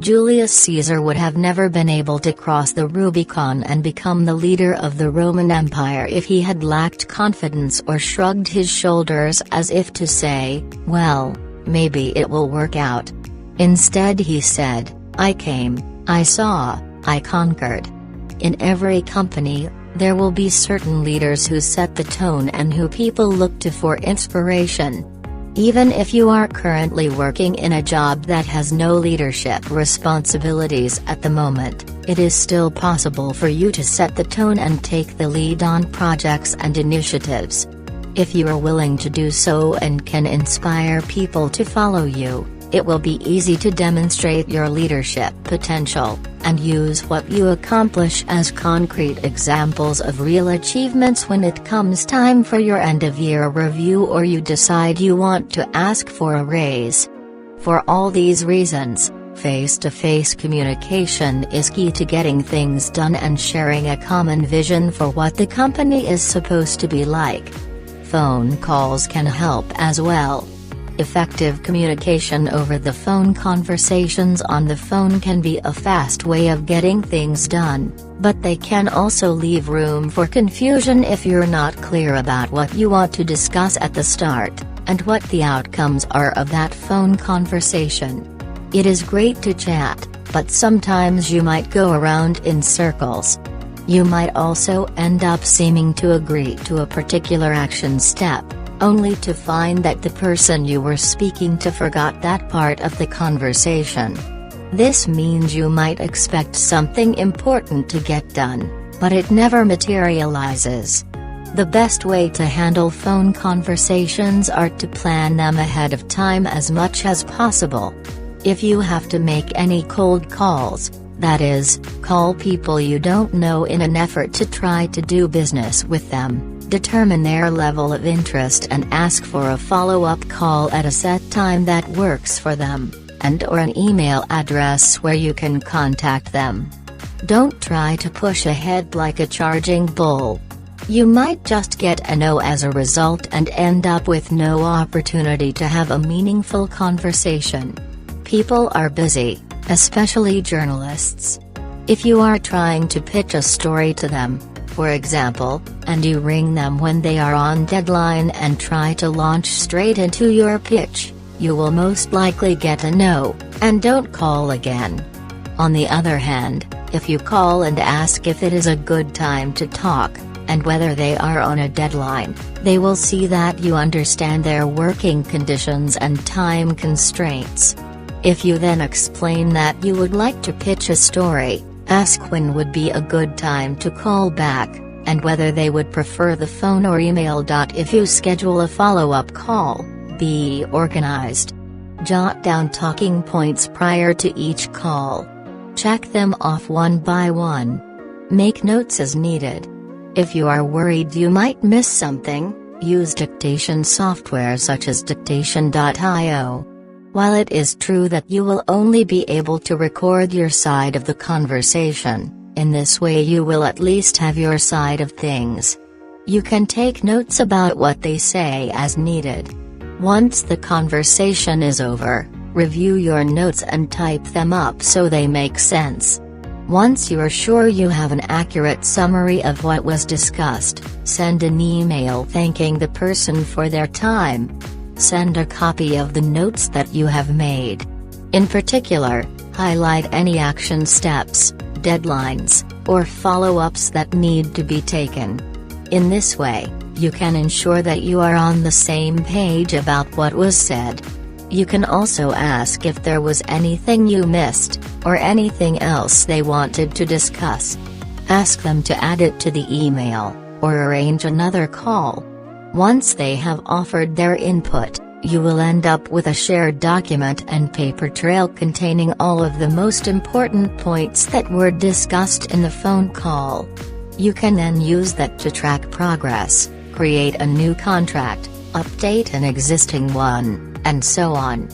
Julius Caesar would have never been able to cross the Rubicon and become the leader of the Roman Empire if he had lacked confidence or shrugged his shoulders as if to say, well, maybe it will work out. Instead he said, I came, I saw, I conquered. In every company, there will be certain leaders who set the tone and who people look to for inspiration. Even if you are currently working in a job that has no leadership responsibilities at the moment, it is still possible for you to set the tone and take the lead on projects and initiatives. If you are willing to do so and can inspire people to follow you, it will be easy to demonstrate your leadership potential, and use what you accomplish as concrete examples of real achievements when it comes time for your end-of-year review or you decide you want to ask for a raise. For all these reasons, face-to-face communication is key to getting things done and sharing a common vision for what the company is supposed to be like. Phone calls can help as well. Effective communication over the phone. Conversations on the phone can be a fast way of getting things done, but they can also leave room for confusion if you're not clear about what you want to discuss at the start, and what the outcomes are of that phone conversation. It is great to chat, but sometimes you might go around in circles. You might also end up seeming to agree to a particular action step, only to find that the person you were speaking to forgot that part of the conversation. This means you might expect something important to get done, but it never materializes. The best way to handle phone conversations are to plan them ahead of time as much as possible. If you have to make any cold calls, that is, call people you don't know in an effort to try to do business with them, determine their level of interest and ask for a follow-up call at a set time that works for them, and/or an email address where you can contact them. Don't try to push ahead like a charging bull. You might just get a no as a result and end up with no opportunity to have a meaningful conversation. People are busy, especially journalists. If you are trying to pitch a story to them, for example, and you ring them when they are on deadline and try to launch straight into your pitch, you will most likely get a no, and don't call again. On the other hand, if you call and ask if it is a good time to talk, and whether they are on a deadline, they will see that you understand their working conditions and time constraints. If you then explain that you would like to pitch a story, ask when would be a good time to call back, and whether they would prefer the phone or email. If you schedule a follow-up call, be organized. Jot down talking points prior to each call. Check them off one by one. Make notes as needed. If you are worried you might miss something, use dictation software such as Dictation.io. While it is true that you will only be able to record your side of the conversation, in this way you will at least have your side of things. You can take notes about what they say as needed. Once the conversation is over, review your notes and type them up so they make sense. Once you are sure you have an accurate summary of what was discussed, send an email thanking the person for their time. Send a copy of the notes that you have made. In particular, highlight any action steps, deadlines, or follow-ups that need to be taken. In this way, you can ensure that you are on the same page about what was said. You can also ask if there was anything you missed, or anything else they wanted to discuss. Ask them to add it to the email, or arrange another call. Once they have offered their input, you will end up with a shared document and paper trail containing all of the most important points that were discussed in the phone call. You can then use that to track progress, create a new contract, update an existing one, and so on.